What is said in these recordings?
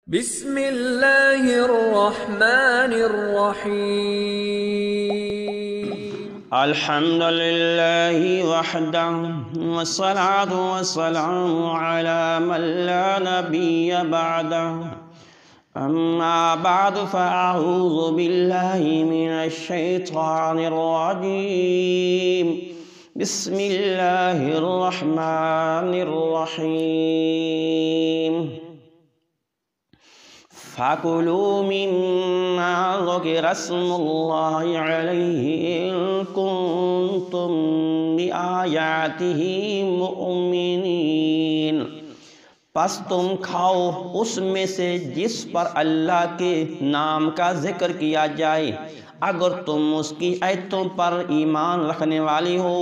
بسم اللہ الرحمن الرحیم الحمد للہ وحدہ والصلاة والسلام على من لا نبی بعدہ اما بعد فاعوذ باللہ من الشیطان الرجیم بسم اللہ الرحمن الرحیم فَكُلُوا مِمَّا ذُكِرَ اسْمُ اللَّهِ عَلَيْهِ إِن كُنتُم بِآيَاتِهِ مُؤْمِنِينَ پس تم کھاؤ اس میں سے جس پر اللہ کے نام کا ذکر کیا جائے اگر تم اس کی آیتوں پر ایمان رکھنے والی ہو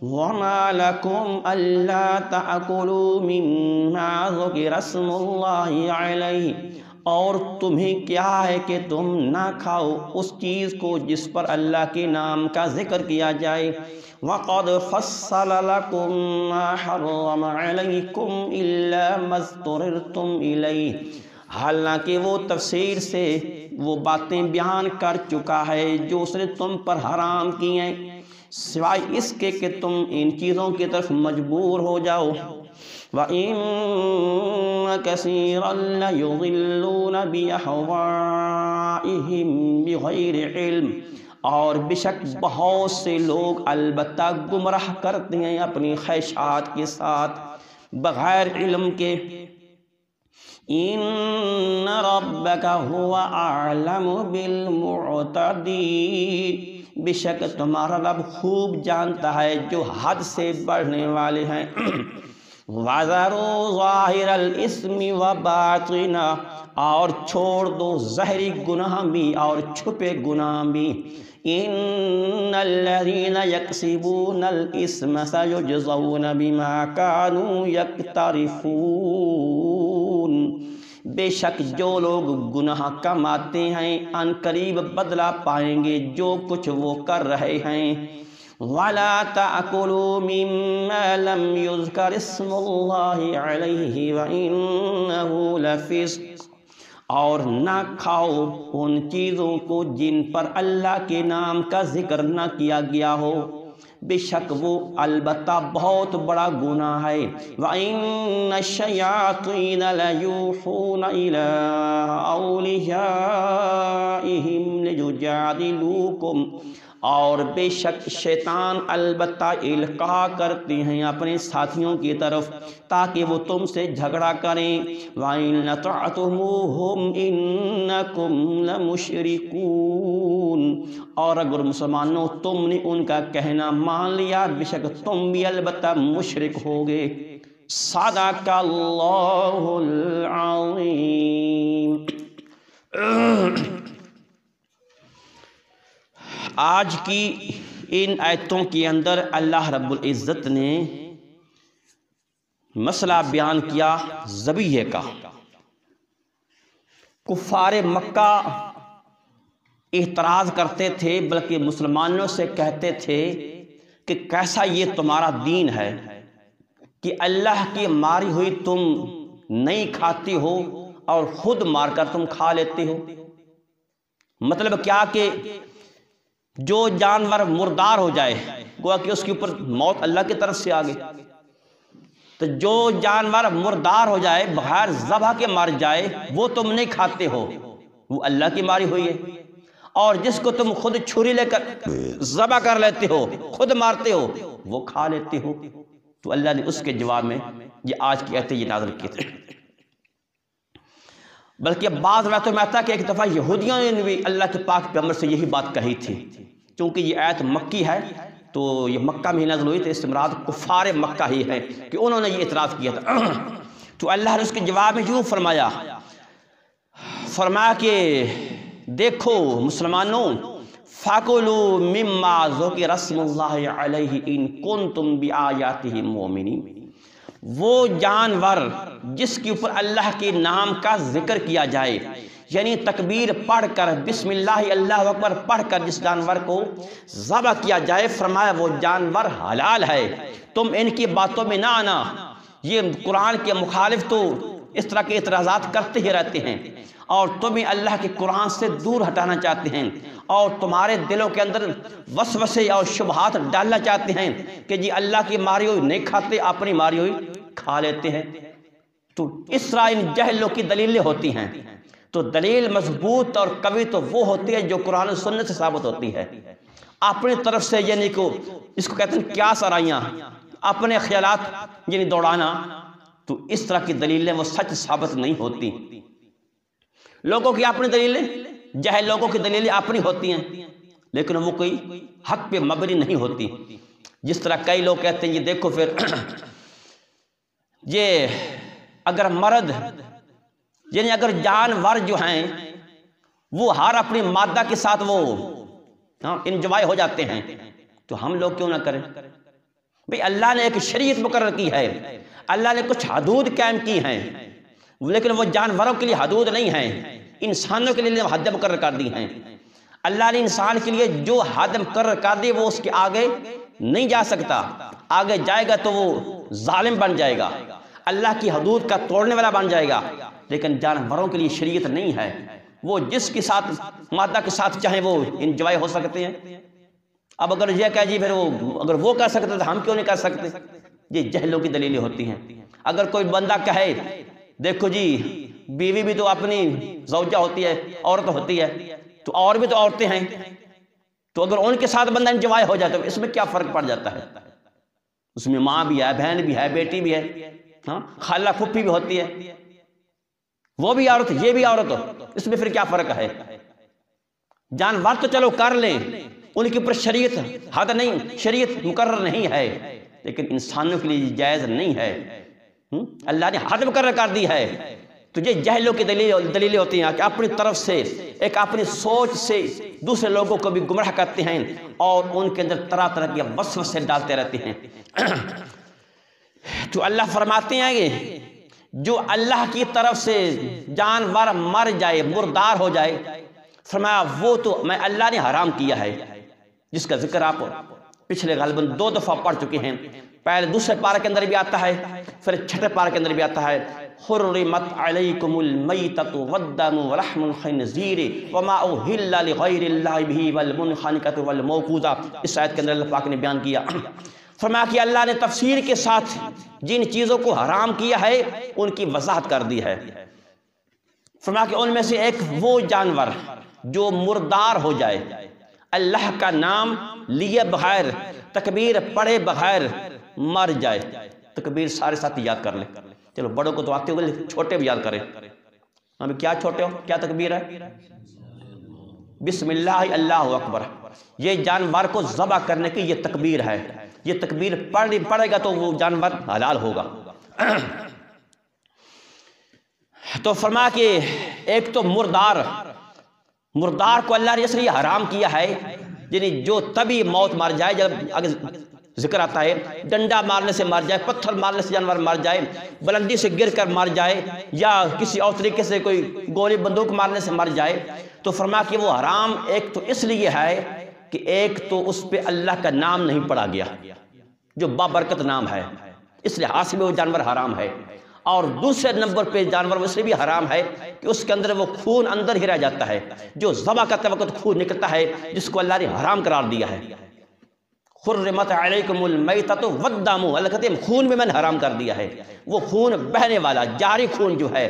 وَمَا لَكُمْ أَلَّا تَأْكُلُوا مِمَّا ذُكِرَ اسْمُ اللَّهِ عَلَيْهِ اور تمہیں کیا ہے کہ تم نہ کھاؤ اس چیز کو جس پر اللہ کے نام کا ذکر کیا جائے وَقَدْ فَصَّلَ لَكُمْ مَا حَرَّمَ عَلَيْكُمْ إِلَّا مَا اضْطُرِرْتُمْ إِلَيْهِ حالانکہ وہ تفسیر سے وہ باتیں بیان کر چکا ہے جو اس نے تم پر حرام کی ہیں سوائے اس کے کہ تم ان چیزوں کی طرف مجبور ہو جاؤ وَإِنَّ كَثِيرًا لَيُضِلُّونَ بِأَهْوَائِهِمْ بِغَيْرِ عِلْمٍ اور بشک بہت سے لوگ البتہ گمراہ کرتے ہیں اپنی خواہشات کے ساتھ بغیر علم کے إِنَّ رَبَّكَ هُوَ أَعْلَمُ بِالْمُعْتَدِينَ بشک تمہارا رب خوب جانتا ہے جو حد سے بڑھنے والے ہیں وَذَرُوا ظَاهِرَ الْإِثْمِ وَبَاطِنَهُ اور چھوڑ دو ظاہری گناہ بھی اور چھپے گناہ بھی إِنَّ الَّذِينَ يَكْسِبُونَ الْإِثْمَ سَيُجْزَوْنَ بِمَا كَانُوا يَكْتَرِفُونَ بے شک جو لوگ گناہ کماتے ہیں ان قریب بدلہ پائیں گے جو کچھ وہ کر رہے ہیں وَلَا تَأْكُلُوا مِمَّا لَمْ يُذْكَرِ اسْمُ اللَّهِ عَلَيْهِ وَإِنَّهُ لَفِسْقٌ اور نہ کھاؤ ان چیزوں کو جن پر اللہ کے نام کا ذکر نہ کیا گیا ہو بے شک وہ البتہ بہت بڑا گناہ ہے وَإِنَّ الشَّيَاطِينَ لَيُوحُونَ إِلَىٰ أَوْلِيَائِهِمْ لِيُجَادِلُوكُمْ اور بے شک شیطان البتہ القاء کرتے ہیں اپنے ساتھیوں کی طرف تاکہ وہ تم سے جھگڑا کریں وَإِنْ أَطَعْتُمُوهُمْ إِنَّكُمْ لَمُشْرِكُونَ اور اگر مسلمانوں تم نے ان کا کہنا مان لیا بے شک تم بھی البتہ مشرک ہوگے صدق اللہ العظیم آج کی ان آیتوں کے اندر اللہ رب العزت نے مسئلہ بیان کیا ذبیحے کا کفار مکہ اعتراض کرتے تھے بلکہ مسلمانوں سے کہتے تھے کہ کیسا یہ تمہارا دین ہے کہ اللہ کی ماری ہوئی تم نہیں کھاتی ہو اور خود مار کر تم کھا لیتے ہو مطلب کیا کہ جو جانور مردار ہو جائے گویا کہ اس کے اوپر موت اللہ کی طرف سے آگے تو جو جانور مردار ہو جائے بغیر ذبح کے مار جائے وہ تم نہیں کھاتے ہو وہ اللہ کی ماری ہوئی ہے اور جس کو تم خود چھری لے کر ذبح کر لیتے ہو خود مارتے ہو وہ کھا لیتے ہو تو اللہ نے اس کے جواب میں یہ آج کی آیتیں یہ نازل کی تھی بلکہ بعض روایتوں میں آتا ہے کہ ایک دفعہ یہودیوں نے بھی اللہ کے پاک پیغمبر سے یہی بات کہی تھی چونکہ یہ آیت مکی ہے تو یہ مکہ میں نازل ہوئی تھی اس سے مراد کفار مکہ ہی ہے کہ انہوں نے یہ اعتراض کیا تھا تو اللہ نے اس کے جواب میں یوں فرمایا کہ دیکھو مسلمانوں فَكُلُوا مِمَّا ذُكِرَ اسْمُ اللَّهِ عَلَيْهِ إِن كُنتُم بِآيَاتِهِ مُؤْمِنِينَ وہ جانور جس کے اوپر اللہ کے نام کا ذکر کیا جائے یعنی تکبیر پڑھ کر بسم اللہ اللہ اکبر پڑھ کر جس جانور کو ذبح کیا جائے فرمایا وہ جانور حلال ہے تم ان کی باتوں میں نہ آنا یہ قرآن کے مخالف تو اس طرح کے اعتراضات کرتے ہی رہتے ہیں اور تمہیں اللہ کے قرآن سے دور ہٹانا چاہتے ہیں اور تمہارے دلوں کے اندر وسوسے اور شبہات ڈالنا چاہتے ہیں کہ جی اللہ کی ماری ہوئی نہیں کھاتے، اپنی ماری ہوئی کھا لیتے ہیں۔ تو اس طرح ان جہلوں کی دلیلیں ہوتی ہیں۔ تو دلیل مضبوط اور قوی تو وہ ہوتی ہے جو قرآن و سنت سے ثابت ہوتی ہے۔ اپنی طرف سے یعنی کو اس کو کہتے ہیں قیاس آرائیاں، اپنے خیالات یعنی دوڑانا، تو اس طرح کی دلیلیں وہ سچ ثابت نہیں ہوتی۔ لوگوں کی اپنی دلیلیں، جاہل لوگوں کی دلیلیں اپنی ہوتی ہیں لیکن وہ کوئی حق پہ مبنی نہیں ہوتی۔ جس طرح کئی لوگ کہتے ہیں یہ دیکھو پھر یہ اگر مرد یعنی اگر جانور جو ہیں وہ ہر اپنی مادہ کے ساتھ وہ انجوائے ہو جاتے ہیں تو ہم لوگ کیوں نہ کریں؟ بھئی اللہ نے ایک شریعت مقرر کی ہے، اللہ نے کچھ حدود قائم کی ہیں، لیکن وہ جانوروں کے لیے حدود نہیں ہیں، انسانوں کے لیے حد مقرر کر دی ہیں۔ اللہ نے انسان کے لیے جو حد مقرر کر دی وہ اس کے آگے نہیں جا سکتا، آگے جائے گا تو وہ ظالم بن جائے گا، اللہ کی حدود کا توڑنے والا بن جائے گا۔ لیکن جانوروں کے لیے شریعت نہیں ہے، وہ جس کے ساتھ مادہ کے ساتھ چاہیں وہ انجوائے ہو سکتے ہیں۔ اب اگر یہ کہہ جی پھر وہ اگر وہ کر سکتے تو ہم کیوں نہیں کر سکتے؟ یہ جہلوں کی دلیلیں ہوتی ہیں۔ اگر کوئی بندہ کہے دیکھو جی بیوی بھی تو اپنی زوجہ ہوتی ہے، عورت ہوتی ہے، تو اور بھی تو عورتیں ہیں، تو اگر ان کے ساتھ بندہ انجوائے ہو جاتا ہے اس میں کیا فرق پڑ جاتا ہے؟ اس میں ماں بھی ہے، بہن بھی ہے، بیٹی بھی ہے، خالہ پھپھی بھی ہوتی ہے، وہ بھی عورت یہ بھی عورت ہو، اس میں پھر کیا فرق ہے؟ جانور تو چلو کر لیں، ان کے اوپر شریعت حد نہیں، شریعت مقرر نہیں ہے، لیکن انسانوں کے لیے جائز نہیں ہے۔ اللہ نے حد مقرر کر دی ہے۔ تو یہ جہلوں کی دلیلیں ہوتی ہیں کہ اپنی طرف سے ایک اپنی سوچ سے دوسرے لوگوں کو بھی گمراہ کرتے ہیں اور ان کے اندر طرح طرح کے وسوسے ڈالتے رہتے ہیں۔ تو اللہ فرماتے ہیں کہ جو اللہ کی طرف سے جانور مر جائے، مردار ہو جائے، فرمایا وہ تو میں اللہ نے حرام کیا ہے، جس کا ذکر آپ پچھلے غالباً 2 دفعہ پڑھ چکے ہیں۔ پہلے دوسرے پارے کے اندر بھی آتا ہے، پھر چھٹے پارے کے اندر بھی آتا ہے، حرمت علیکم المیتۃ والدم ولحم الخنزیر وما اہل لغیر اللہ بہ والمنخنقۃ والموقوذہ۔ اس آیت کے اندر اللہ پاک نے بیان کیا، فرمایا کہ اللہ نے تفسیر کے ساتھ جن چیزوں کو حرام کیا ہے ان کی وضاحت کر دی ہے۔ فرمایا کہ ان میں سے ایک وہ جانور جو مردار ہو جائے، اللہ کا نام لیے بغیر، تکبیر پڑھے بغیر مر جائے۔ تکبیر سارے ساتھ یاد کر لیں، چلو بڑوں کو تو آتے ہوئے چھوٹے بھی یاد کریں۔ ہمیں کیا چھوٹے ہو کیا تکبیر ہے؟ بسم اللہ اللہ اکبر۔ یہ جانور کو ذبح کرنے کی یہ تکبیر ہے، یہ تکبیر پڑھے گا تو وہ جانور حلال ہوگا۔ تو فرما کہ ایک تو مردار کو اللہ نے اس لیے حرام کیا ہے یعنی جو طبی موت مر جائے، جب اگر ذکر آتا ہے ڈنڈا مارنے سے مر جائے، پتھر مارنے سے جانور مر جائے، بلندی سے گر کر مر جائے، یا کسی اور طریقے سے کوئی گولی بندوق مارنے سے مر جائے، تو فرما کہ وہ حرام ایک تو اس لیے ہے کہ ایک تو اس پہ اللہ کا نام نہیں پڑھا گیا جو بابرکت نام ہے، اس لحاظ سے وہ جانور حرام ہے، اور دوسرے نمبر پہ جانور اس لیے بھی حرام ہے کہ اس کے اندر وہ خون اندر ہی رہ جاتا ہے، جو ذبح کرتے وقت خون نکلتا ہے جس کو اللہ نے حرام قرار دیا ہے۔ حرمت علیکم المیتۃ والدم، اللہ کہتے ہیں خون میں نے حرام کر دیا ہے، وہ خون بہنے والا جاری خون جو ہے،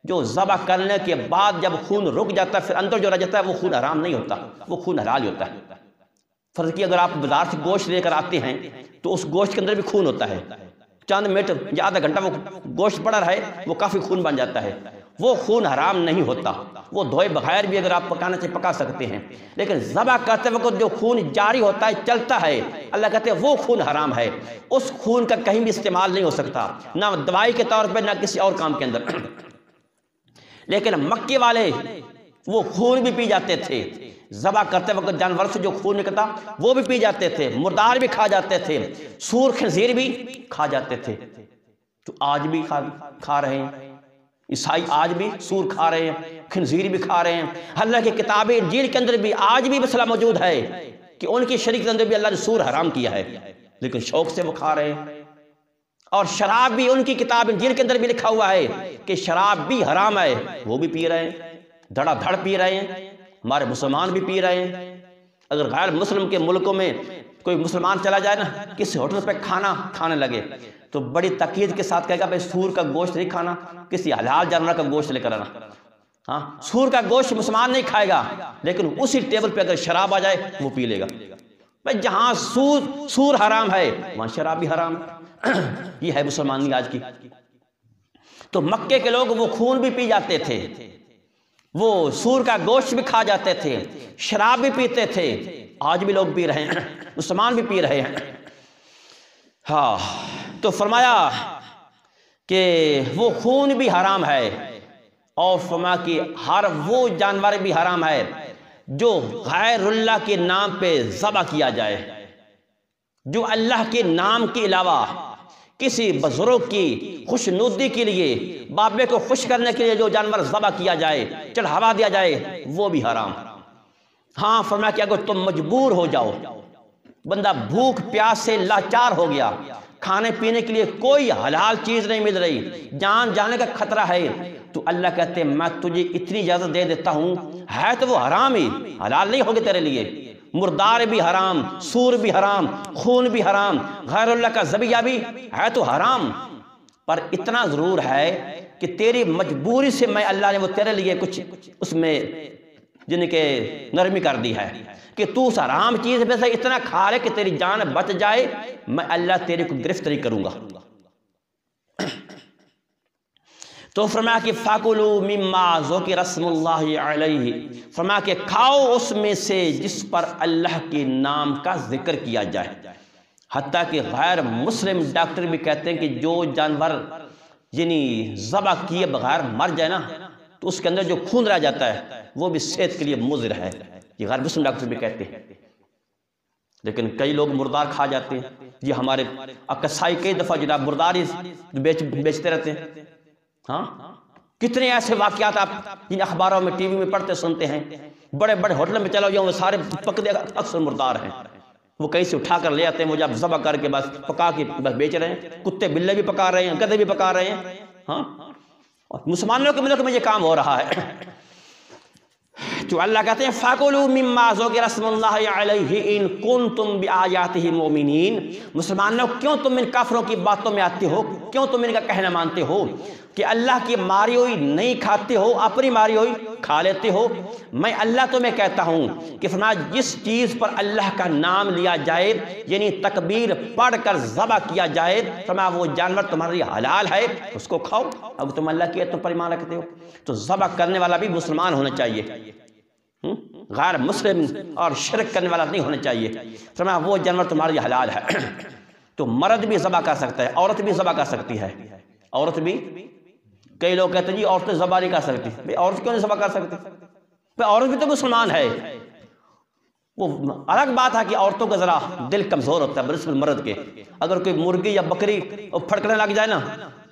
جو ذبح کرنے کے بعد جب خون رک جاتا ہے پھر اندر جو رہ جاتا ہے وہ خون حرام نہیں ہوتا، وہ خون حلال ہی ہوتا ہے۔ فرض کی اگر آپ بازار سے گوشت لے کر آتے ہیں تو اس گوشت کے اندر بھی خون ہوتا ہے، چند منٹ یا آدھا گھنٹہ وہ گوشت پڑا رہے وہ کافی خون بن جاتا ہے، وہ خون حرام نہیں ہوتا، وہ دھوئے بغیر بھی اگر آپ پکانا چاہے پکا سکتے ہیں، لیکن ذبح کرتے وقت جو خون جاری ہوتا ہے چلتا ہے، اللہ کہتے ہیں وہ خون حرام ہے، اس خون کا کہیں بھی استعمال نہیں ہو سکتا، نہ دوائی کے طور پہ نہ کسی اور کام کے اندر۔ لیکن مکے والے وہ خون بھی پی جاتے تھے، ذبح کرتے وقت جانور سے جو خون نکلتا وہ بھی پی جاتے تھے، مردار بھی کھا جاتے تھے، سور خنزیر بھی کھا جاتے تھے۔ تو آج بھی کھا رہے ہیں، عیسائی آج بھی سور کھا رہے ہیں، خنزیر بھی کھا رہے ہیں۔ اللہ کی کتاب انجیل کے اندر بھی آج بھی مسئلہ موجود ہے کہ ان کی شریعت کے اندر بھی اللہ نے سور حرام کیا ہے، لیکن شوق سے وہ کھا رہے ہیں۔ اور شراب بھی ان کی کتاب انجیل کے اندر بھی لکھا ہوا ہے کہ شراب بھی حرام ہے وہ بھی پی رہے ہیں، دھڑا دھڑ پی رہے ہیں، ہمارے مسلمان بھی پی رہے ہیں۔ اگر غیر مسلم کے ملکوں میں کوئی مسلمان چلا جائے نا، کسی ہوٹل پہ کھانا کھانے لگے تو بڑی تاکید کے ساتھ کہے گا بھائی سور کا گوشت نہیں کھانا، کسی حلال جانور کا گوشت لے کر آنا۔ ہاں، سور کا گوشت مسلمان نہیں کھائے گا، لیکن اسی ٹیبل پہ اگر شراب آ جائے وہ پی لے گا۔ بھائی جہاں سور حرام ہے وہاں شراب بھی حرام ہے۔ یہ ہے مسلمانی آج کی۔ تو مکے کے لوگ وہ خون بھی پی جاتے تھے، وہ سور کا گوشت بھی کھا جاتے تھے، شراب بھی پیتے تھے، آج بھی لوگ پی رہے ہیں، مسلمان بھی پی رہے ہیں۔ ہاں، تو فرمایا کہ وہ خون بھی حرام ہے، اور فرمایا کہ ہر وہ جانور بھی حرام ہے جو غیر اللہ کے نام پہ ذبح کیا جائے، جو اللہ کے نام کے علاوہ کسی بزرگ کی خوشنودی کے لیے، بابے کو خوش کرنے کے لیے جو جانور ذبح کیا جائے، چڑھاوا دیا جائے، وہ بھی حرام۔ ہاں، فرمایا کہ اگر تم مجبور ہو جاؤ، بندہ بھوک پیاس سے لاچار ہو گیا، کھانے پینے کے لیے کوئی حلال چیز نہیں مل رہی، جان جانے کا خطرہ ہے، تو اللہ کہتے ہیں میں تجھے اتنی اجازت دے دیتا ہوں، ہے تو وہ حرام ہی، حلال نہیں ہوگے تیرے لیے، مردار بھی حرام، سور بھی حرام، خون بھی حرام، غیر اللہ کا ذبیحہ بھی ہے تو حرام، پر اتنا ضرور ہے کہ تیری مجبوری سے میں اللہ نے وہ تیرے لیے کچھ اس میں جن کے نرمی کر دی ہے کہ تو اس حرام چیز میں سے اتنا کھا لے کہ تیری جان بچ جائے، میں اللہ تیرے کو گرفت نہیں کروں گا۔ تو فرمایا کہ فَاكُلُوا مِمَّا ذُكِرَ اسْمُ اللَّهِ عَلَيْهِ، فرمایا کہ کھاؤ اس میں سے جس پر اللہ کے نام کا ذکر کیا جائے۔ حتیٰ کہ غیر مسلم ڈاکٹر بھی کہتے ہیں کہ جو جانور یعنی ذبح کیے بغیر مر جائے نا تو اس کے اندر جو خون رہ جاتا ہے وہ بھی صحت کے لیے مضر ہے، یہ غیر مسلم ڈاکٹر بھی کہتے ہیں۔ لیکن کئی لوگ مردار کھا جاتے ہیں، یہ ہمارے اقصائی کئی دفعہ جناب مردار ہی بیچتے رہتے ہیں۔ ہاں، کتنے ایسے واقعات آپ جن اخباروں میں ٹی وی میں پڑھتے سنتے ہیں، بڑے بڑے ہوٹل میں چلا جاؤ وہ سارے پکڑے اکثر مردار ہیں، وہ کہیں سے اٹھا کر لے آتے ہیں، وہ جب ذبح کر کے بس پکا کے بس بیچ رہے ہیں، کتے بلے بھی پکا رہے ہیں، گدھے بھی پکا رہے ہیں۔ ہاں، اور مسلمانوں کے ملک میں یہ کام ہو رہا ہے۔ جو اللہ کہتے ہیں فَاكُلُوا مِمَّا ذُكِرَ اسْمُ اللَّهِ عَلَيْهِ إِن كُنتُم بِآيَاتِهِ مُؤْمِنِينَ، مسلمانوں کیوں تم ان کافروں کی باتوں میں آتے ہو، کیوں تم ان کا کہنا مانتے ہو کہ اللہ کی ماری ہوئی نہیں کھاتے ہو، اپنی ماری ہوئی کھا لیتے ہو؟ میں اللہ تمہیں کہتا ہوں کہ فرمایا جس چیز پر اللہ کا نام لیا جائے یعنی تکبیر پڑھ کر ذبح کیا جائے، فرمایا وہ جانور تمہارے لیے حلال ہے، اس کو کھاؤ۔ اب تم اللہ کی ایتوں پر ایمان رکھتے ہو تو ذبح کرنے والا بھی مسلمان ہونا چاہیے، غیر مسلم اور شرک کرنے والا نہیں ہونا چاہیے۔ فرمایا وہ جانور تمہارے لیے حلال ہے۔ تو مرد بھی ذبح کر سکتا ہے، عورت بھی ذبح کر سکتی ہے، عورت بھی، کئی لوگ کہتے ہیں جی عورتیں ذبح نہیں کر سکتی، بھئی عورت کیوں نہیں ذبح کر سکتی؟ بھئی عورت بھی تو مسلمان ہے۔ وہ الگ بات ہے کہ عورتوں کا ذرا دل کمزور ہوتا ہے بنسبت مرد کے، اگر کوئی مرغی یا بکری پھڑکنے لگ جائے نا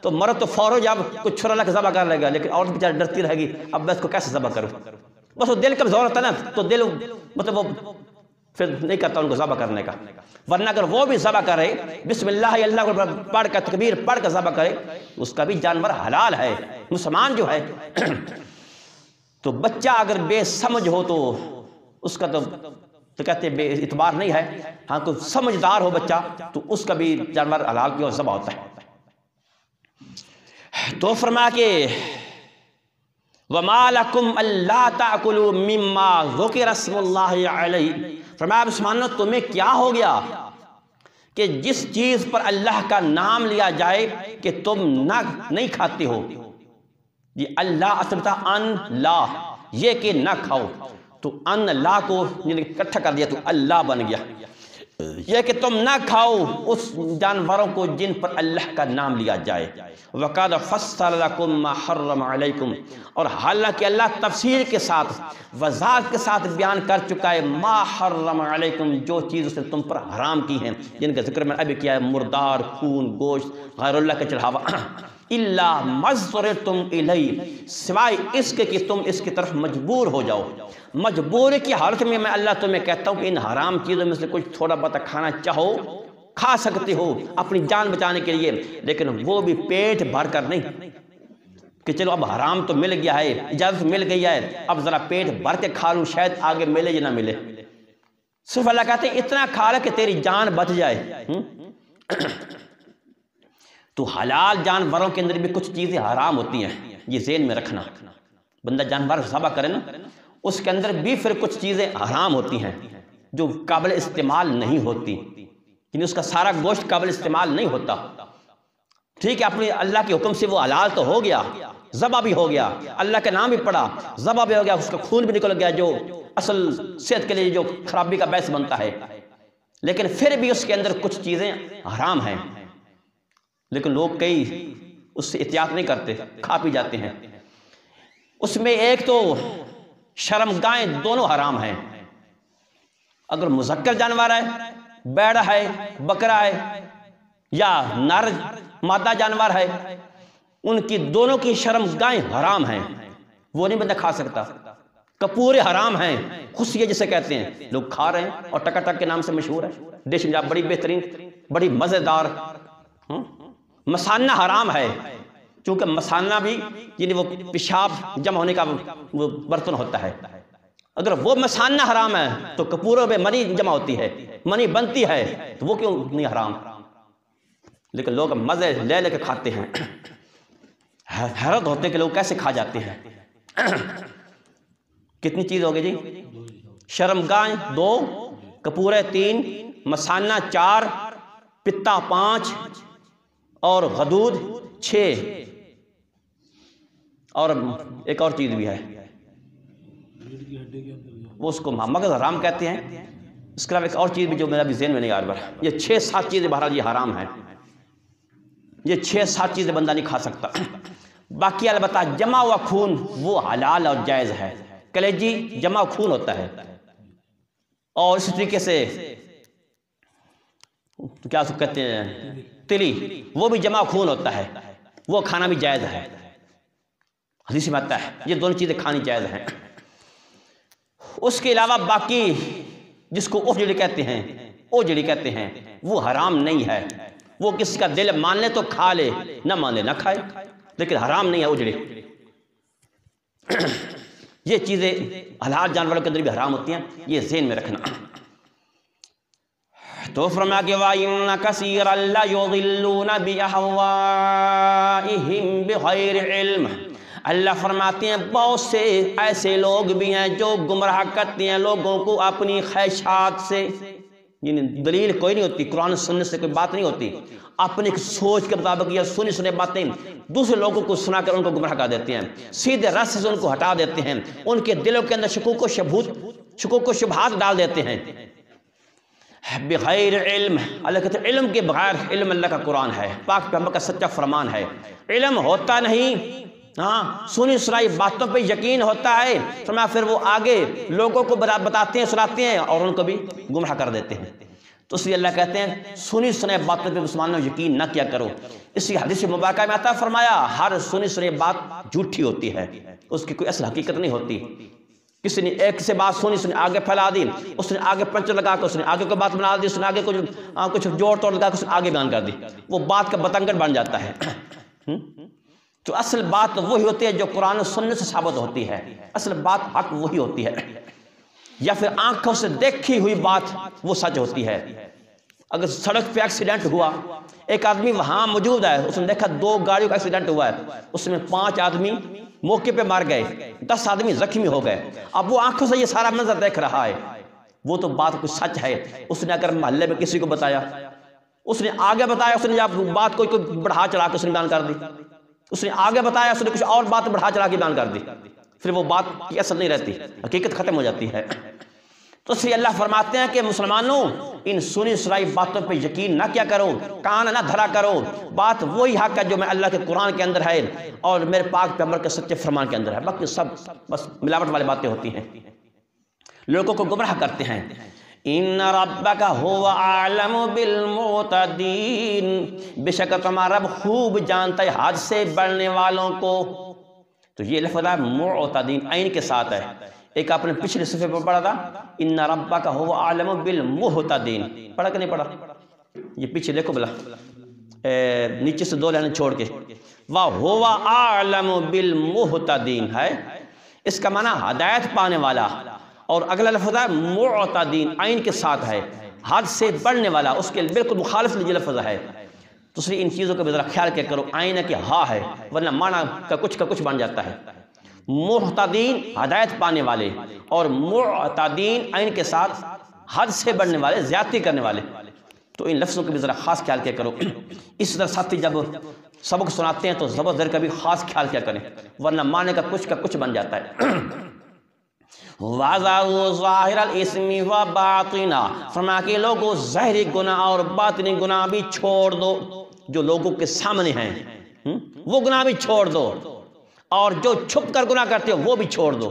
تو مرد تو فوراً جب کچھ چھرا لگ ذبح کر لے گا، لیکن عورت بیچاری ڈرتی رہے گی اب میں اس کو کیسے ذبح کروں، بس وہ دل کمزور ہوتا ہے نا تو دل مطلب وہ پھر نہیں کرتا ان کو ذبح کرنے کا۔ ورنہ اگر وہ بھی ذبح کرے بسم اللہ اللہ کو پڑھ کر تکبیر پڑھ کر ذبح کرے اس کا بھی جانور حلال ہے، مسلمان جو ہے۔ تو بچہ اگر بے سمجھ ہو تو اس کا تو کہتے ہیں بے اعتبار نہیں ہے، ہاں کوئی سمجھدار ہو بچہ تو اس کا بھی جانور حلال کی اور ذبح ہوتا ہے۔ تو فرمایا کہ وَمَا لَكُمْ أَلَّا تَأْكُلُوا مِمَّا ذُكِرَ اسْمُ اللَّهِ عَلَيْهِ، فرمایا مسلمانوں تمہیں کیا ہو گیا کہ جس چیز پر اللہ کا نام لیا جائے کہ تم نہیں کھاتے ہو، یہ اللہ اصل تھا ان لا، یہ کہ نہ کھاؤ، تو ان لا کو اکٹھا کر دیا تو اللہ بن گیا، یہ کہ تم نہ کھاؤ اس جانوروں کو جن پر اللہ کا نام لیا جائے۔ وَقَدْ فَصَّلَ لَكُمْ مَا حَرَّمَ عَلَيْكُمْ، اور حالانکہ اللہ تفصیل کے ساتھ وضاحت کے ساتھ بیان کر چکا ہے مَا حَرَّمَ عَلَيْكُمْ، جو چیز اس نے تم پر حرام کی ہیں جن کا ذکر میں ابھی کیا ہے، مردار، خون، گوشت، غیر اللہ کا چڑھاوا، إِلَّا مَضْطُرِرْتُمْ إِلَيْهِ، سوائے اس کے کہ تم اس کی طرف مجبور ہو جاؤ۔ مجبوری کی حالت میں میں اللہ تمہیں کہتا ہوں کہ ان حرام چیزوں میں سے کچھ تھوڑا بہت کھانا چاہو کھا سکتے ہو اپنی جان بچانے کے لیے، لیکن وہ بھی پیٹ بھر کر نہیں، کہ چلو اب حرام تو مل گیا ہے، اجازت مل گئی ہے، اب ذرا پیٹ بھر کے کھا لوں، شاید آگے ملے یا نہ ملے۔ صرف اللہ کہتے ہیں اتنا کھا لے کہ تیری جان بچ جائے۔ تو حلال جانوروں کے اندر بھی کچھ چیزیں حرام ہوتی ہیں، یہ ذہن میں رکھنا۔ بندہ جانور ذبح کرے نا، اس کے اندر بھی پھر کچھ چیزیں حرام ہوتی ہیں جو قابل استعمال نہیں ہوتی، یعنی اس کا سارا گوشت قابل استعمال نہیں ہوتا۔ ٹھیک ہے، اپنے اللہ کے حکم سے وہ حلال تو ہو گیا، ذبح بھی ہو گیا، اللہ کا نام بھی پڑا، ذبح بھی ہو گیا، اس کا خون بھی نکل گیا جو اصل صحت کے لیے جو خرابی کا باعث بنتا ہے، لیکن پھر بھی اس کے اندر کچھ چیزیں حرام ہیں، لیکن لوگ کئی اس سے احتیاط نہیں کرتے، کھا پی جاتے ہیں۔ اس میں ایک تو شرمگاہیں دونوں حرام ہیں۔ اگر مذکر جانور ہے، بیڑا ہے، بکرا ہے، یا نر مادہ جانور ہے، ان کی دونوں کی شرمگاہیں حرام ہیں، وہ نہیں بندہ کھا سکتا۔ کپورے حرام ہیں، خصیے جسے کہتے ہیں، لوگ کھا رہے ہیں اور ٹکا ٹک کے نام سے مشہور ہے، ڈش میں بڑی بہترین، بڑی مزیدار۔ مسانہ حرام ہے، چونکہ مسانہ بھی یعنی وہ پیشاب جمع ہونے کا وہ برتن ہوتا ہے۔ اگر وہ مسانہ حرام ہے تو کپوروں میں منی جمع ہوتی ہے، منی بنتی ہے، تو وہ کیوں نہیں حرام؟ لیکن لوگ مزے لے لے کے کھاتے ہیں، حیرت ہوتے کہ لوگ کیسے کھا جاتے ہیں۔ کتنی چیز ہوگی جی؟ شرمگاہیں 2، کپورے 3، مسانہ 4، پتا 5 اور غدود 6، اور ایک اور چیز بھی ہے، وہ اس کو مغز حرام کہتے ہیں۔ اس کے علاوہ ایک اور چیز بھی جو میرا بھی ذہن میں نہیں آ رہا، یہ 6-7 چیزیں بہرحال یہ حرام ہیں، یہ 6-7 چیزیں بندہ نہیں کھا سکتا۔ باقی البتہ جمع ہوا خون وہ حلال اور جائز ہے۔ کلیجی جمع خون ہوتا ہے، اور اس طریقے سے کیا کہتے ہیں تلی، وہ بھی جمع خون ہوتا ہے، وہ کھانا بھی جائز ہے، حدیث میں آتا ہے یہ دونوں چیزیں کھانی جائز ہیں۔ اس کے علاوہ باقی جس کو اوجڑی کہتے ہیں وہ حرام نہیں ہے، وہ کسی کا دل مان لے تو کھا لے، نہ مان لے نہ کھائے، لیکن حرام نہیں ہے اوجڑی۔ یہ چیزیں حلال جانوروں کے اندر بھی حرام ہوتی ہیں، یہ ذہن میں رکھنا۔ تو فرمایا کہ وَإِنَّ كَثِيرًا لَيُضِلُّونَ بِأَهْوَائِهِمْ بِغَيْرِ عِلْمٍ۔ اللہ فرماتے ہیں بہت سے ایسے لوگ بھی ہیں جو گمراہ کرتے ہیں لوگوں کو اپنی خواہشات سے، یعنی دلیل کوئی نہیں ہوتی، قرآن سنت سے کوئی بات نہیں ہوتی، اپنی سوچ کے مطابق یا سنے باتیں دوسرے لوگوں کو سنا کر ان کو گمراہ کر دیتے ہیں، سیدھے راستے سے ان کو ہٹا دیتے ہیں، ان کے دلوں کے اندر شکوک و شبہات ڈال دیتے ہیں۔ بغیر علم، اللہ کہتے ہیں علم کے بغیر، علم اللہ کا قرآن ہے، پاک پیغمبر کا سچا فرمان ہے، علم ہوتا نہیں، سنی سنائی باتوں پہ یقین ہوتا ہے، فرمایا پھر وہ آگے لوگوں کو بتاتے ہیں، سناتے ہیں اور ان کو بھی گمراہ کر دیتے ہیں۔ تو اس لیے اللہ کہتے ہیں سنی سنائی باتوں پہ مسلمانوں یقین نہ کیا کرو۔ اسی حدیث مبارکہ میں آتا فرمایا ہر سنی سنائی بات جھوٹی ہوتی ہے، اس کی کوئی اصل حقیقت نہیں ہوتی۔ کسی نے ایک سے بات سنی آگے پھیلا دی، اس نے آگے پنچر لگا کے اس نے آگے کوئی بات بنا دی، اس نے آگے کچھ جوڑ توڑ لگا کے اس نے آگے بیان کر دی، وہ بات کا بتنگڑ بن جاتا ہے۔ تو اصل بات وہی ہوتی ہے جو قرآن و سنت سے ثابت ہوتی ہے، اصل بات حق وہی ہوتی ہے، یا پھر آنکھوں سے دیکھی ہوئی بات وہ سچ ہوتی ہے۔ اگر سڑک پہ ایکسیڈنٹ ہوا، ایک آدمی وہاں موجود ہے، اس نے دیکھا 2 گاڑیوں کا ایکسیڈنٹ ہوا ہے، اس میں 5 آدمی موقع پہ مار گئے، 10 آدمی زخمی ہو گئے، اب وہ آنکھوں سے یہ سارا منظر دیکھ رہا ہے، وہ تو بات کچھ سچ ہے۔ اس نے اگر محلے میں کسی کو بتایا، اس نے آگے بتایا، اس نے بات کوئی بڑھا چڑھا کے اس نے بیان کر دی، اس نے آگے بتایا، اس نے کچھ اور بات بڑھا چڑھا کے بیان کر دی، پھر وہ بات کی اصل نہیں رہتی، حقیقت ختم ہو جاتی ہے۔ تو اس لیے اللہ فرماتے ہیں کہ مسلمانوں ان سنی سنائی باتوں پہ یقین نہ کیا کرو، کان نہ دھرا کرو، بات وہی حق ہے جو میں اللہ کے قرآن کے اندر ہے اور میرے پاک پیغمبر کے سچے فرمان کے اندر ہے، باقی سب بس ملاوٹ والی باتیں ہوتی ہیں، لوگوں کو گمراہ کرتے ہیں۔ ان ربک هو اعلم بالمعتدین، بے شک تمہارا رب خوب جانتا ہے حد سے بڑھنے والوں کو۔ تو یہ لفظ ہے معتدین عین کے ساتھ ہے، ایک آپ نے پچھلے صفحے پر پڑھا تھا ان ربک هو اعلم بالمعتدین، پڑھا کہ نہیں پڑھا؟ یہ پیچھے دیکھو بلا، نیچے سے 2 لائنیں چھوڑ کے وَهُوَ أَعْلَمُ بِالْمُهْتَدِينَ ہے، اس کا معنی ہدایت پانے والا، اور اگلا لفظ ہے معتدین، عین کے ساتھ ہے، حد سے بڑھنے والا، اس کے بالکل مخالف یہ لفظ ہے۔ تو اس لیے ان چیزوں کا بھی ذرا خیال کیا کرو، عین ہے کہ ہا ہے، ورنہ معنی کا کچھ بن جاتا ہے۔ محتدین ہدایت پانے والے، اور معتدین عین کے ساتھ حد سے بڑھنے والے، زیادتی کرنے والے۔ تو ان لفظوں کا بھی ذرا خاص خیال کیا کرو۔ اس طرح ساتھی جب سبق سناتے ہیں تو زبر زیر کا بھی خاص خیال کیا کریں، ورنہ معنی کا کچھ بن جاتا ہے۔ وَذَرُوا ظَاهِرَ الْإِثْمِ وَبَاطِنَهُ، فرمایا کہ لوگوں ظاہری گناہ اور باطنی گناہ بھی چھوڑ دو، جو لوگوں کے سامنے ہیں وہ گناہ بھی چھوڑ دو، اور جو چھپ کر گناہ کرتے ہو وہ بھی چھوڑ دو۔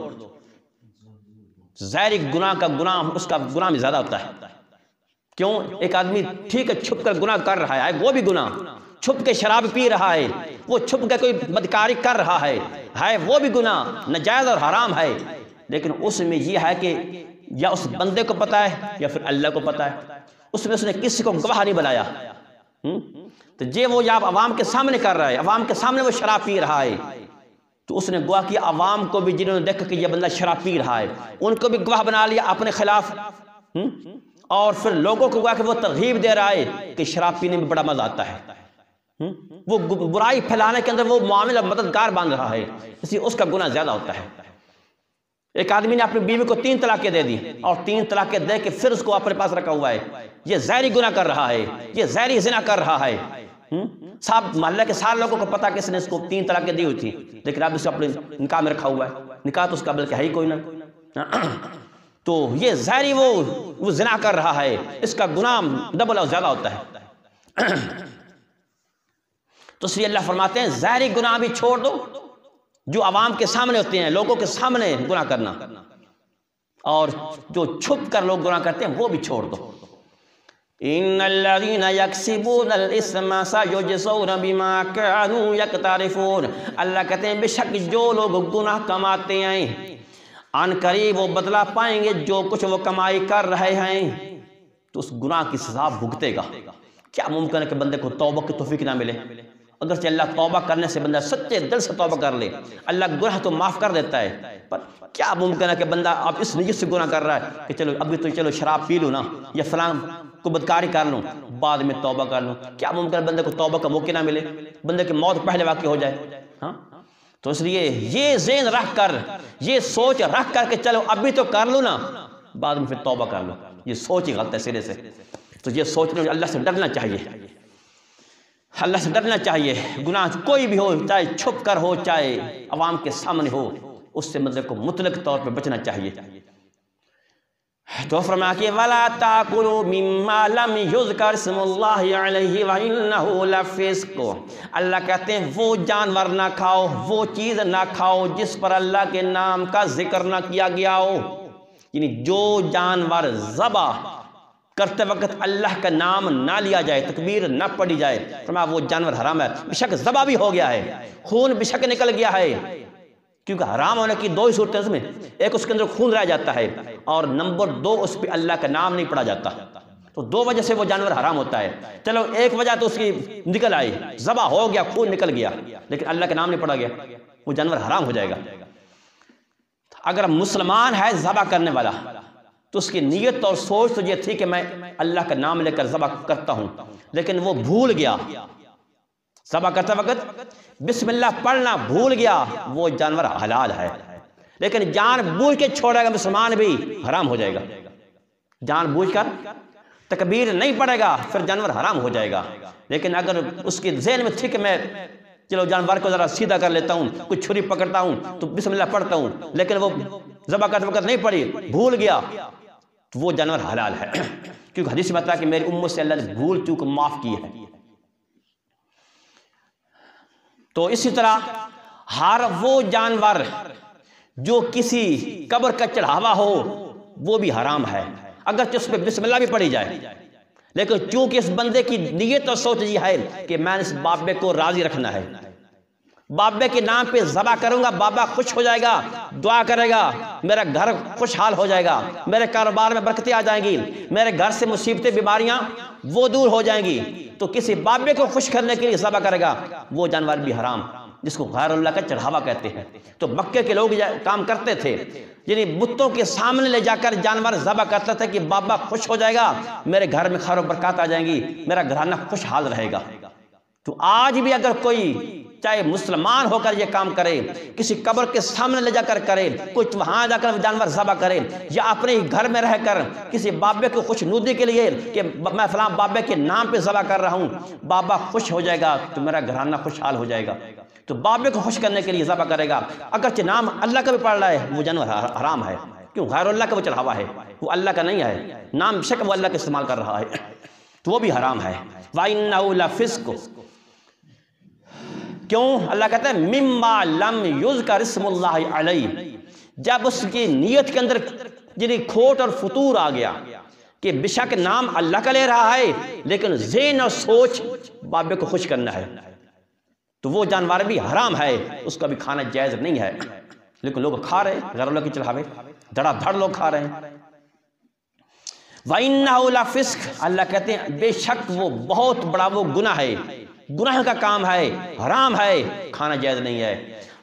ظاہری گناہ کا گناہ، اس کا گناہ بھی زیادہ ہوتا ہے۔ کیوں؟ ایک آدمی ٹھیک ہے چھپ کر گناہ کر رہا ہے، وہ بھی گناہ، چھپ کے شراب پی رہا ہے، وہ چھپ کے کوئی بدکاری کر رہا ہے وہ بھی گناہ، ناجائز اور حرام ہے، لیکن اس میں یہ ہے کہ یا اس بندے کو پتا ہے یا پھر اللہ کو پتا ہے، اس میں اس نے کسی کو گواہ نہیں بنایا۔ تو وہ یا عوام کے سامنے کر رہا ہے، عوام کے سامنے وہ شراب پی رہا ہے، تو اس نے گواہ کیا عوام کو بھی، جنہوں نے دیکھا کہ یہ بندہ شراب پی رہا ہے ان کو بھی گواہ بنا لیا اپنے خلاف، اور پھر لوگوں کو گواہ کہ وہ ترغیب دے رہا ہے کہ شراب پینے میں بڑا مزہ آتا ہے، وہ برائی پھیلانے کے اندر وہ معاملہ مددگار بن رہا ہے، اس لیے اس کا گناہ زیادہ ہوتا ہے۔ ایک آدمی نے اپنی بیوی کو 3 طلاقیں دے دی، اور 3 طلاقیں دے کے پھر اس کو اپنے پاس رکھا ہوا ہے، یہ ظاہری گناہ کر رہا ہے، یہ ظاہری زنا کر رہا ہے۔ صاحب محلہ کے سارے لوگوں کو پتا کہ اس نے اس کو 3 طلاقیں دی ہوئی تھی، لیکن اب اسے اپنے نکاح میں رکھا ہوا ہے، نکاح تو اس کا بلکہ ہے ہی کوئی نہ۔ تو یہ ظاہری وہ زنا کر رہا ہے، اس کا گناہ ڈبل اور زیادہ ہوتا ہے۔ تو اس لیے اللہ فرماتے ہیں ظاہری گناہ بھی چھوڑ دو، جو عوام کے سامنے ہوتے ہیں، لوگوں کے سامنے گناہ کرنا، اور جو چھپ کر لوگ گناہ کرتے ہیں وہ بھی چھوڑ دو۔ ان الذين يكسبون الاثم سيجزون بما كانوا يقترفون، اللہ کہتے ہیں بے شک جو لوگ گناہ کماتے ہیں ان قریب وہ بدلہ پائیں گے جو کچھ وہ کمائی کر رہے ہیں، تو اس گناہ کی سزا بھگتے گا۔ کیا ممکن ہے کہ بندے کو توبہ کی توفیق نہ ملے؟ اگرچہ اللہ توبہ کرنے سے بندہ سچے دل سے توبہ کر لے، اللہ گناہ تو معاف کر دیتا ہے، پر کیا ممکن ہے کہ بندہ اب اس نیت سے گناہ کر رہا ہے کہ چلو شراب پی لوں نا، یا فلاں کو بدکاری کر لوں، بعد میں توبہ کر لوں؟ کیا ممکن ہے بندے کو توبہ کا موقع نہ ملے، بندے کی موت پہلے واقع ہو جائے؟ تو اس لیے یہ ذہن رکھ کر، یہ سوچ رکھ کر کہ چلو ابھی تو کر لوں نا، بعد میں پھر توبہ کر لوں، یہ سوچ ہی غلط ہے سرے سے۔ تو یہ سوچنے، اللہ سے ڈرنا چاہیے، اللہ سے ڈرنا چاہیے۔ گناہ کوئی بھی ہو، چاہے چھپ کر ہو چاہے عوام کے سامنے ہو، اس سے بندے کو مطلق طور پہ بچنا چاہیے۔ تو فرمایا کہ وَلَا تَأْكُلُوا مِمَّا لَمْ يُذْكَرِ اسْمُ اللَّهِ عَلَيْهِ وَإِنَّهُ لَفِسْقٌ، اللہ کہتے ہیں وہ جانور نہ کھاؤ، وہ چیز نہ کھاؤ جس پر اللہ کے نام کا ذکر نہ کیا گیا ہو، یعنی جو جانور ذبح کرتے وقت اللہ کا نام نہ لیا جائے، تکبیر نہ پڑھی جائے، فرمایا وہ جانور حرام ہے۔ بے شک ذبح بھی ہو گیا ہے، خون بے شک نکل گیا ہے، کیونکہ حرام ہونے کی 2 ہی صورتیں اس میں، ایک اس کے اندر خون رہ جاتا ہے، اور نمبر 2 اس پہ اللہ کا نام نہیں پڑھا جاتا، تو 2 وجہ سے وہ جانور حرام ہوتا ہے۔ چلو ایک وجہ تو اس کی نکل آئی، ذبح ہو گیا، خون نکل گیا، لیکن اللہ کا نام نہیں پڑھا گیا، وہ جانور حرام ہو جائے گا۔ اگر مسلمان ہے ذبح کرنے والا تو اس کی نیت اور سوچ تو یہ تھی کہ میں اللہ کا نام لے کر ذبح کرتا ہوں، لیکن وہ بھول گیا، ذبح کرتے وقت بسم اللہ پڑھنا بھول گیا، وہ جانور حلال ہے، لیکن جان بوجھ کے چھوڑے گا مسلمان بھی حرام ہو جائے گا، جان بوجھ کر تکبیر نہیں پڑھے گا پھر جانور حرام ہو جائے گا۔ لیکن اگر اس کے ذہن میں تھی کہ میں چلو جانور کو ذرا سیدھا کر لیتا ہوں، کچھ چھری پکڑتا ہوں تو بسم اللہ پڑھتا ہوں، لیکن وہ ذبح کرتے وقت نہیں پڑھی، بھول گیا، تو وہ جانور حلال ہے، کیونکہ حدیث میں بتایا کہ میری امت سے اللہ نے بھول چوک معاف کی ہے۔ تو اسی طرح ہر وہ جانور جو کسی قبر کا چڑھاوا ہو وہ بھی حرام ہے، اگرچہ اس پہ بسم اللہ بھی پڑھی جائے، لیکن چونکہ اس بندے کی نیت اور سوچ یہ ہے کہ میں نے اس بابے کو راضی رکھنا ہے، بابے کے نام پہ ذبح کروں گا، بابا خوش ہو جائے گا، دعا کرے گا، میرا گھر خوشحال ہو جائے گا، میرے کاروبار میں برکتیں آ جائیں گی، میرے گھر سے مصیبتیں بیماریاں وہ دور ہو جائیں گی، تو کسی بابے کو خوش کرنے کے لیے ذبح کرے گا، وہ جانور بھی حرام، جس کو غیر اللہ کا چڑھاوا کہتے ہیں۔ تو مکے کے لوگ کام کرتے تھے، یعنی بتوں کے سامنے لے جا کر جانور ذبح کرتا تھا کہ بابا خوش ہو جائے گا، میرے گھر میں خیر و برکات آ جائیں گی، میرا گھرانہ خوشحال رہے گا۔ تو آج بھی اگر کوئی چاہے مسلمان ہو کر یہ کام کرے، کسی قبر کے سامنے لے جا کر کرے، کچھ وہاں جا کر جانور ذبح کرے، یا اپنے ہی گھر میں رہ کر کسی بابے کو خوشنودی کے لیے کہ میں فلاں بابے کے نام پہ ذبح کر رہا ہوں، بابا خوش ہو جائے گا تو میرا گھرانہ خوشحال ہو جائے گا، تو بابے کو خوش کرنے کے لیے ذبح کرے گا، اگرچہ نام اللہ کا بھی پڑھ رہا ہے، وہ جانور حرام ہے، کیوں؟ غیر اللہ کا وہ چڑھاوا ہے، وہ اللہ کا نہیں ہے، نام بے شک وہ اللہ کا استعمال کر رہا ہے، تو وہ بھی حرام ہے۔ وَإِنَّهُ لَفِسْقٌ، کیوں؟ اللہ کہتا ہے مما لم یذکر اسم اللہ علیہ، جب اس کی نیت کے اندر یعنی کھوٹ اور فتور آ گیا کہ بے شک نام اللہ کا لے رہا ہے لیکن ذہن اور سوچ بابے کو خوش کرنا ہے، تو وہ جانور بھی حرام ہے، اس کا بھی کھانا جائز نہیں ہے، لیکن لوگ کھا رہے ہیں، غیر اللہ کے چڑھاوے دھڑا دھڑ لوگ کھا رہے ہیں۔ وَإِنَّهُ لَفِسْقٌ، اللہ کہتے ہیں بے شک وہ بہت بڑا وہ گناہ ہے، گناہ کا کام ہے، حرام ہے، کھانا جائز نہیں ہے۔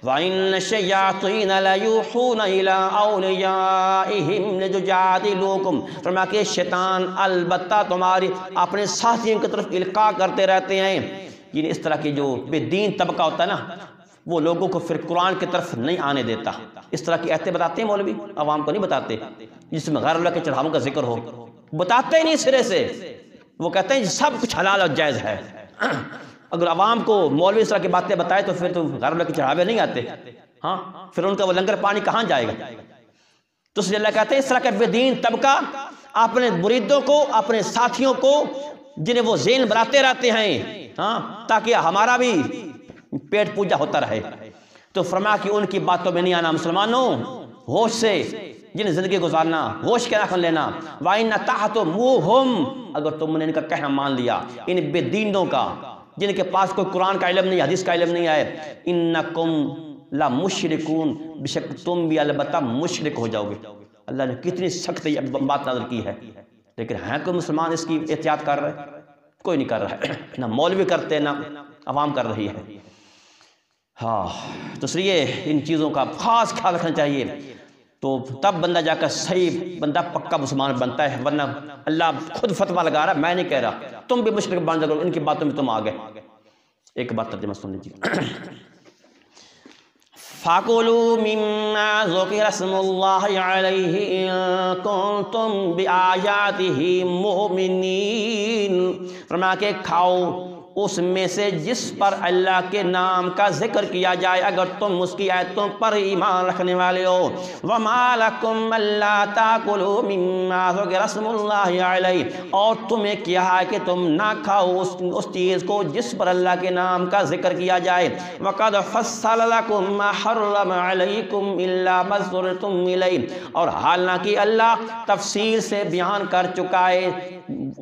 وَإِنَّ الشَّيَاطِينَ لَيُوحُونَ إِلَىٰ أَوْلِيَائِهِمْ لِيُجَادِلُوكُمْ، فرمایا کہ شیطان البتہ تمہاری اپنے ساتھیوں کی طرف القاء کرتے رہتے ہیں، یعنی اس طرح کی جو بے دین طبقہ ہوتا ہے نا، وہ لوگوں کو پھر قرآن کی طرف نہیں آنے دیتا، اس طرح کی ایتیں بتاتے ہیں مولوی، عوام کو نہیں بتاتے، جس میں غیر اللہ کے چڑھاووں کا ذکر ہو، بتاتے ہی نہیں سرے سے، وہ کہتے ہیں سب کچھ حلال اور جائز ہے۔ اگر عوام کو مولوی اس طرح کی باتیں بتائے تو پھر تو غیر اللہ کے چڑھاوے نہیں آتے، ہاں پھر ان کا وہ لنگر پانی کہاں جائے گا؟ تو اس لیے اللہ کہتے ہیں اس طرح کا بے دین طبقہ اپنے مریدوں کو، اپنے ساتھیوں کو، جنہیں وہ ذہن بناتے رہتے ہیں، ہاں تاکہ ہمارا بھی پیٹ پوجا ہوتا رہے، تو فرمایا کہ ان کی باتوں میں نہیں آنا، مسلمانوں ہوش سے جن زندگی گزارنا، ہوش کے رکھ لینا۔ وَإِنَّ تَعْتُمُوهُمْ، اگر تم نے ان کا کہنا مان لیا، ان بے دینوں کا جن کے پاس کوئی قرآن کا علم نہیں، حدیث کا علم نہیں ہے، اِنَّكُمْ لَمُشْرِكُونَ، بے شک تم بھی البتہ مشرک ہو جاؤ گے۔ اللہ نے کتنی سخت بات نازل کی ہے، لیکن ہیں کوئی مسلمان اس کی احتیاط کر رہے؟ کوئی نہیں کر رہا ہے، نہ مولوی کرتے نہ عوام کر رہی ہے۔ ہاں تو اس لیے ان چیزوں کا خاص خیال رکھنا چاہیے، تو تب بندہ جا کر صحیح بندہ پکا مسلمان بنتا ہے، ورنہ اللہ خود فتویٰ لگا رہا ہے، میں نہیں کہہ رہا، تم بھی مشرک بن جاؤ، ان کی باتوں میں تم آ گئے۔ ایک بات ترجمہ سن لیجیے۔ فَكُلُوا مِمَّا ذُكِرَ اسْمُ اللَّهِ عَلَيْهِ إِن كُنتُم بِآيَاتِهِ مُؤْمِنِينَ، فرمایا کہ کھاؤ اس میں سے جس پر اللہ کے نام کا ذکر کیا جائے اگر تم اس کی آیتوں پر ایمان رکھنے والے ہو۔ وَمَا لَكُمْ أَلَّا تَأْكُلُوا مِمَّا ذُكِرَ اسْمُ اللَّهِ عَلَيْهِ، اور تمہیں کیا ہے کہ تم نہ کھاؤ اس چیز کو جس پر اللہ کے نام کا ذکر کیا جائے۔ وَقَدْ فَصَّلَ لَكُم مَّا حَرَّمَ عَلَيْكُمْ إِلَّا مَا اضْطُرِرْتُمْ إِلَيْهِ، اور حالانکہ اللہ تفصیل سے بیان کر چکا ہے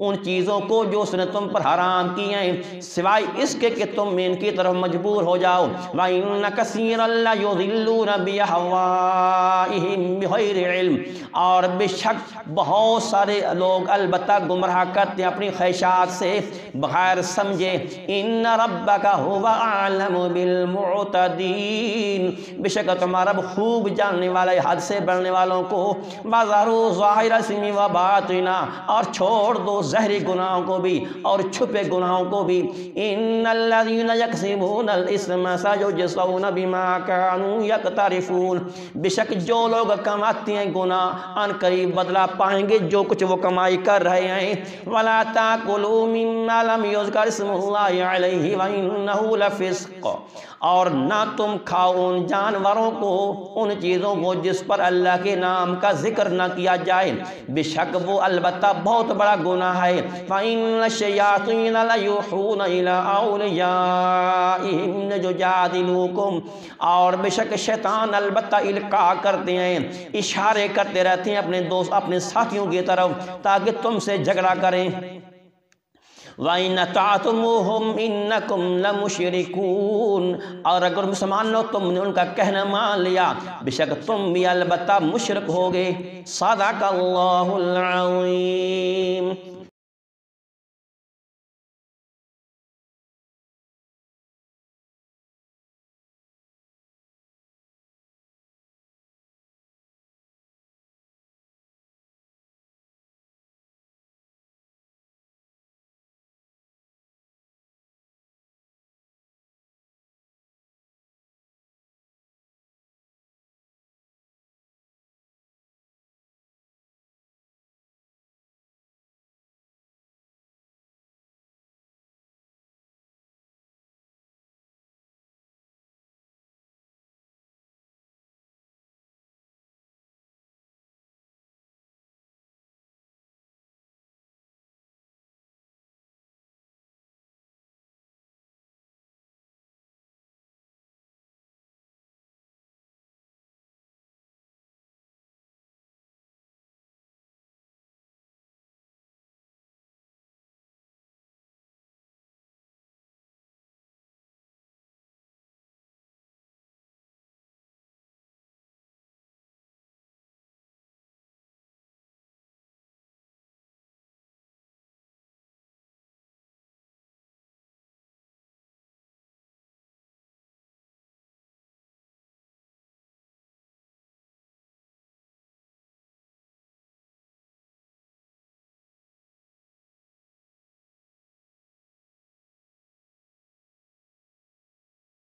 ان چیزوں کو جو اس نے تم پر حرام کی ہیں، سوائے اس کے کہ تم ان کی طرف مجبور ہو جاؤ۔ وَإِنَّ كَثِيرًا لَيُضِلُّونَ بِأَهْوَائِهِمْ بِغَيْرِ عِلْمٍ، اور بے شک بہت سارے لوگ البتہ گمراہ کرتے ہیں اپنی خواہشات سے بغیر سمجھے۔ إِنَّ رَبَّكَ هُوَ أَعْلَمُ بِالْمُعْتَدِينَ، بے شک تمہارا رب خوب جاننے والا ہے حد سے بڑھنے والوں کو۔ وَذَرُوا ظَاهِرَ الْإِثْمِ وَبَاطِنَهُ، اور چھوڑ دو ظاہری گناہوں کو بھی اور چھپے گناہوں کو بھی۔ ان الذين يكسبون الاثم سيجزون بما كانوا يقترفون، بے شک جو لوگ کماتے ہیں گناہ ان قریب بدلہ پائیں گے جو کچھ وہ کمائی کر رہے ہیں۔ ولا تاكلوا مما لم يذكر اسم الله عليه وانه لفسق، اور نہ تم کھاؤ ان جانوروں کو، ان چیزوں کو جس پر اللہ کے نام کا ذکر نہ کیا جائے، بے شک وہ البتہ بہت بڑا گناہ ہے۔ فَإِنَّ الشَّيَاطِينَ لَيُوحُونَ إِلَىٰ أَوْلِيَائِهِمْ لِيُجَادِلُوكُمْ، اور بے شک شیطان البتہ القاء کرتے ہیں، اشارے کرتے رہتے ہیں اپنے دوست اپنے ساتھیوں کی طرف تاکہ تم سے جھگڑا کریں۔ وَإِنْ أَطَعْتُمُوهُمْ إِنَّكُمْ لَمُشْرِكُونَ، اور اگر مسلمانوں تم نے ان کا کہنا مان لیا بے شک تم بھی البتہ مشرک ہوگے۔ صدق اللہ العظیم۔